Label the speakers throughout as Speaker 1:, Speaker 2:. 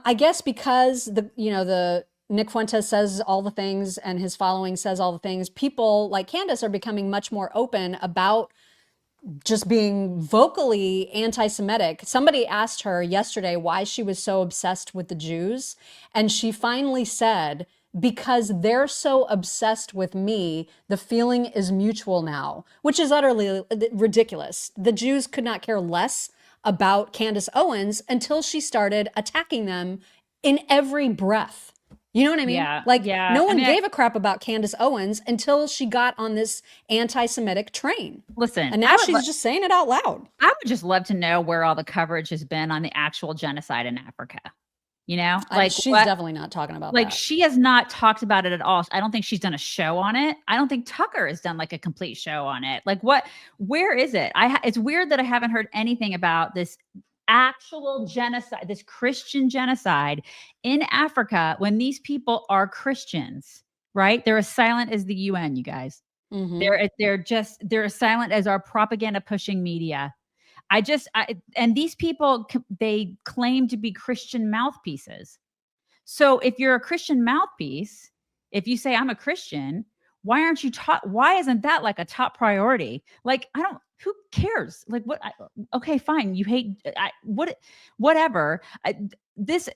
Speaker 1: I guess because the Nick Fuentes says all the things and his following says all the things, people like Candace are becoming much more open about just being vocally anti-Semitic. Somebody asked her yesterday why she was so obsessed with the Jews, and she finally said, because they're so obsessed with me, the feeling is mutual now, which is utterly ridiculous. The Jews could not care less about Candace Owens until she started attacking them in every breath. You know what I mean?
Speaker 2: Yeah,
Speaker 1: Like,
Speaker 2: yeah.
Speaker 1: no
Speaker 2: I
Speaker 1: one
Speaker 2: mean,
Speaker 1: gave a crap about Candace Owens until she got on this anti-Semitic train.
Speaker 2: listen,
Speaker 1: And now she's just saying it out loud.
Speaker 2: I would just love to know where all the coverage has been on the actual genocide in Africa. You know, like
Speaker 1: She's
Speaker 2: what?
Speaker 1: definitely not talking about
Speaker 2: Like
Speaker 1: that.
Speaker 2: she has not talked about it at all. I don't think she's done a show on it. I don't think Tucker has done like a complete show on it. Like what? Where is it? It's weird that I haven't heard anything about this actual genocide, this Christian genocide in Africa when these people are Christians, right? They're as silent as the UN, you guys.
Speaker 1: Mm-hmm.
Speaker 2: They're as silent as our propaganda pushing media. And these people, they claim to be Christian mouthpieces. So if you're a Christian mouthpiece, if you say I'm a Christian, why aren't you taught? Why isn't that like a top priority? Like, who cares? Like okay, fine. You hate, whatever. This,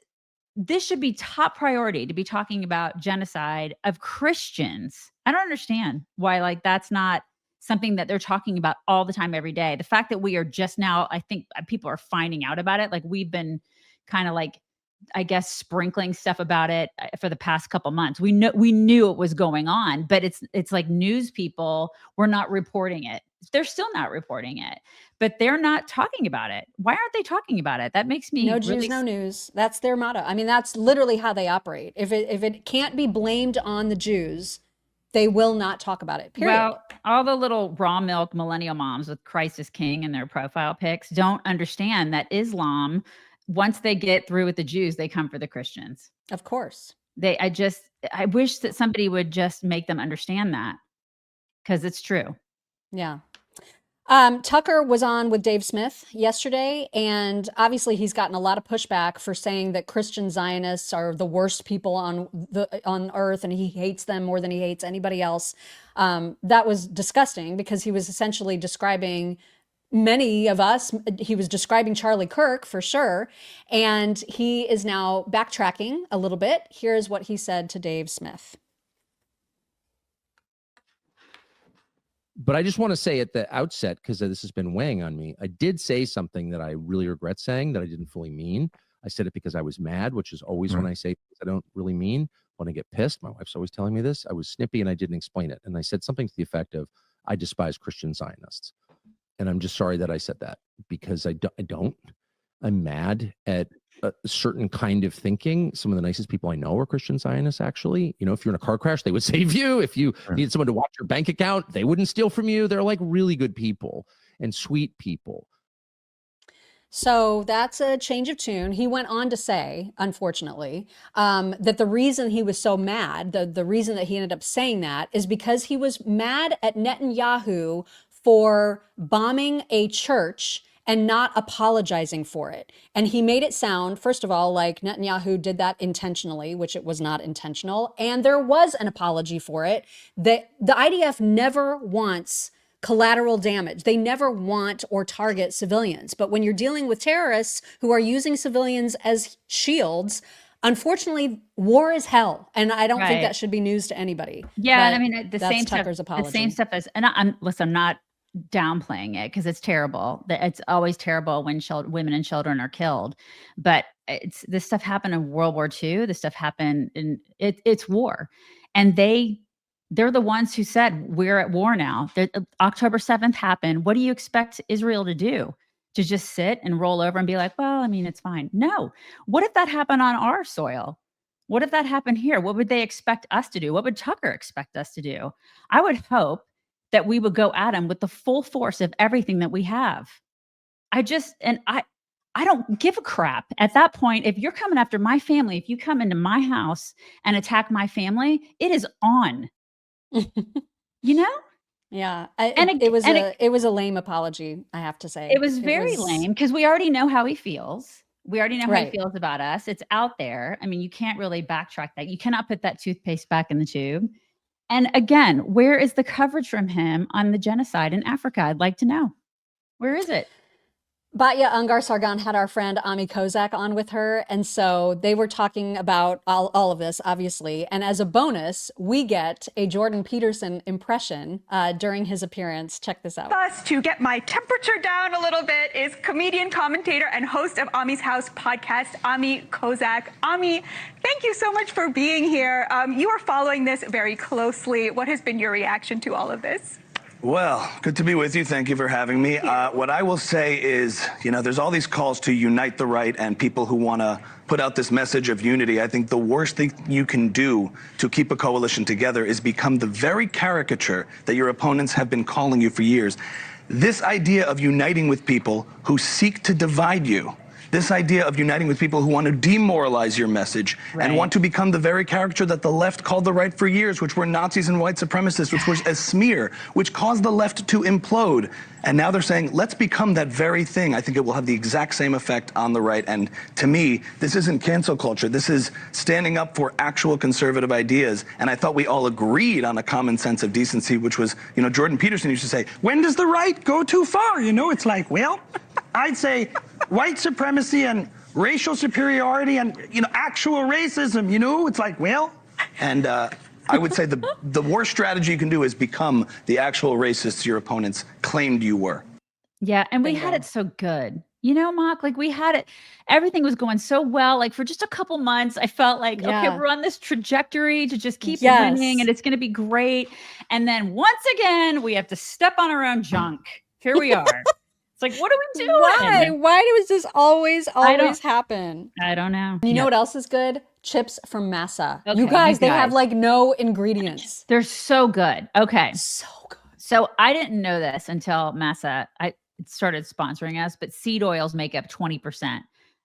Speaker 2: this should be top priority to be talking about genocide of Christians. I don't understand why, like, that's not something that they're talking about all the time, every day. The fact that we are just now, I think people are finding out about it. Like we've been kind of like, I guess, sprinkling stuff about it for the past couple months. We knew it was going on, but it's like news people were not reporting it. They're still not reporting it, but they're not talking about it. Why aren't they talking about it? That makes me
Speaker 1: No Jews,
Speaker 2: really.
Speaker 1: no news. That's their motto. I mean, that's literally how they operate. If it can't be blamed on the Jews, they will not talk about it. Period.
Speaker 2: Well, all the little raw milk millennial moms with Christ is King in their profile pics don't understand that Islam, once they get through with the Jews, they come for the Christians.
Speaker 1: Of course.
Speaker 2: I wish that somebody would just make them understand that, because it's true.
Speaker 1: Yeah. Tucker was on with Dave Smith yesterday, and obviously he's gotten a lot of pushback for saying that Christian Zionists are the worst people on earth, and he hates them more than he hates anybody else. That was disgusting because he was essentially describing many of us. He was describing Charlie Kirk for sure, and he is now backtracking a little bit. Here's what he said to Dave Smith.
Speaker 3: But I just want to say at the outset, because this has been weighing on me, I did say something that I really regret saying that I didn't fully mean. I said it because I was mad, which is always when I say things I don't really mean. When I get pissed, my wife's always telling me this. I was snippy and I didn't explain it. And I said something to the effect of, I despise Christian Zionists. And I'm just sorry that I said that, because I don't. I'm mad at a certain kind of thinking. Some of the nicest people I know are Christian Zionists, actually. You know, if you're in a car crash, they would save you. If you needed someone to watch your bank account, they wouldn't steal from you. They're like really good people and sweet people.
Speaker 1: So that's a change of tune. He went on to say, unfortunately, that the reason he was so mad, the reason that he ended up saying that, is because he was mad at Netanyahu for bombing a church and not apologizing for it. And he made it sound, first of all, like Netanyahu did that intentionally, which it was not intentional. And there was an apology for it. The IDF never wants collateral damage. They never want or target civilians. But when you're dealing with terrorists who are using civilians as shields, unfortunately, war is hell. And I don't think that should be news to anybody.
Speaker 2: Yeah. And I
Speaker 1: But
Speaker 2: mean,
Speaker 1: that's Tucker's apology.
Speaker 2: the same stuff as, and I'm not downplaying it, because it's terrible. It's always terrible when women and children are killed. But this stuff happened in World War II. This stuff happened it's war. And they're the ones who said, we're at war now. October 7th happened. What do you expect Israel to do? To just sit and roll over and be like, well, I mean, it's fine. No. What if that happened on our soil? What if that happened here? What would they expect us to do? What would Tucker expect us to do? I would hope that we would go at him with the full force of everything that we have. I don't give a crap at that point. If you're coming after my family, if you come into my house and attack my family, it is on. You know?
Speaker 1: Yeah. It was a lame apology, I have to say.
Speaker 2: It was very lame, because we already know how he feels. We already know how he
Speaker 1: Right.
Speaker 2: feels about us. It's out there. I mean, you can't really backtrack that. You cannot put that toothpaste back in the tube. And again, where is the coverage from him on the genocide in Africa? I'd like to know. Where is it?
Speaker 1: Batya Ungar Sargon had our friend Ami Kozak on with her. And so they were talking about all of this, obviously. And as a bonus, we get a Jordan Peterson impression during his appearance. Check this out.
Speaker 4: Us to get my temperature down a little bit is comedian, commentator, and host of Ami's House podcast, Ami Kozak. Ami, thank you so much for being here. You are following this very closely. What has been your reaction to all of this?
Speaker 5: Well, good to be with you. Thank you for having me. What I will say is, there's all these calls to unite the right and people who want to put out this message of unity. I think the worst thing you can do to keep a coalition together is become the very caricature that your opponents have been calling you for years. This idea of uniting with people who seek to divide you, this idea of uniting with people who want to demoralize your message and want to become the very caricature that the left called the right for years, which were Nazis and white supremacists, which was a smear, which caused the left to implode. And now they're saying, let's become that very thing. I think it will have the exact same effect on the right. And to me, this isn't cancel culture. This is standing up for actual conservative ideas. And I thought we all agreed on a common sense of decency, which was, Jordan Peterson used to say, when does the right go too far? It's like, well, I'd say white supremacy and racial superiority and, actual racism, it's like, well, and I would say the worst strategy you can do is become the actual racists your opponents claimed you were.
Speaker 2: Yeah. And we had it so good. Mock, like we had it, everything was going so well. Like for just a couple months, I felt like, okay, we're on this trajectory to just keep winning and it's going to be great. And then once again, we have to step on our own junk. Here we are. It's like, what are we doing?
Speaker 1: Why does this always happen?
Speaker 2: I don't know.
Speaker 1: You know what else is good? Chips from Massa. Okay, you guys, they have like no ingredients.
Speaker 2: They're so good. Okay.
Speaker 1: So good.
Speaker 2: So I didn't know this until Massa started sponsoring us, but seed oils make up 20%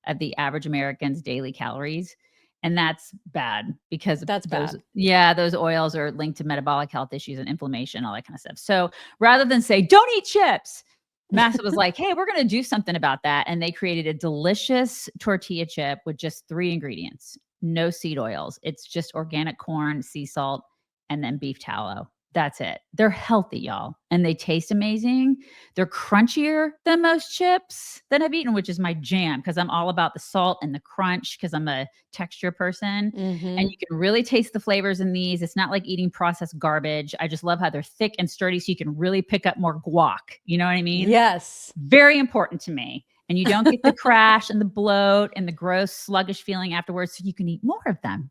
Speaker 2: of the average American's daily calories. And that's bad because those oils are linked to metabolic health issues and inflammation, all that kind of stuff. So rather than say, don't eat chips, Massa was like, hey, we're going to do something about that. And they created a delicious tortilla chip with just 3 ingredients, no seed oils. It's just organic corn, sea salt, and then beef tallow. That's it. They're healthy, y'all. And they taste amazing. They're crunchier than most chips that I've eaten, which is my jam because I'm all about the salt and the crunch because I'm a texture person. And you can really taste the flavors in these. It's not like eating processed garbage. I just love how they're thick and sturdy so you can really pick up more guac. You know what I mean?
Speaker 1: Yes.
Speaker 2: Very important to me. And you don't get the crash and the bloat and the gross sluggish feeling afterwards, so you can eat more of them.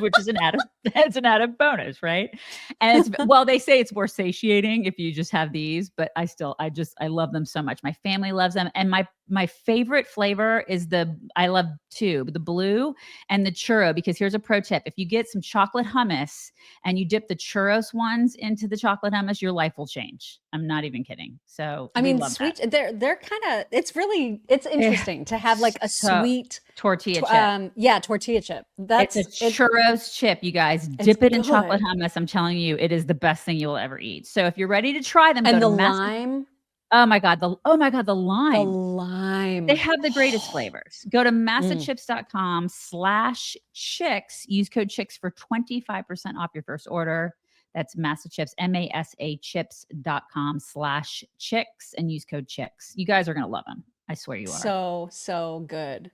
Speaker 2: Which is an added bonus, right? And they say it's more satiating if you just have these, but I love them so much. My family loves them. And my favorite flavor is I love 2, the blue and the churro, because here's a pro tip. If you get some chocolate hummus and you dip the churros ones into the chocolate hummus, your life will change. I'm not even kidding. So
Speaker 1: I mean, sweet, they're kind of, it's interesting to have like a sweet
Speaker 2: tortilla chip.
Speaker 1: Tortilla chip.
Speaker 2: It's a churros chip, you guys. Dip it in chocolate hummus. I'm telling you, it is the best thing you will ever eat. So if you're ready to try them,
Speaker 1: and the lime.
Speaker 2: Oh my God, the lime.
Speaker 1: The lime.
Speaker 2: They have the greatest flavors. Go to massachips.com/chicks. Use code chicks for 25% off your first order. That's Massachips, MASAchips.com/chicks and use code chicks. You guys are going to love them. I swear you are.
Speaker 1: So good.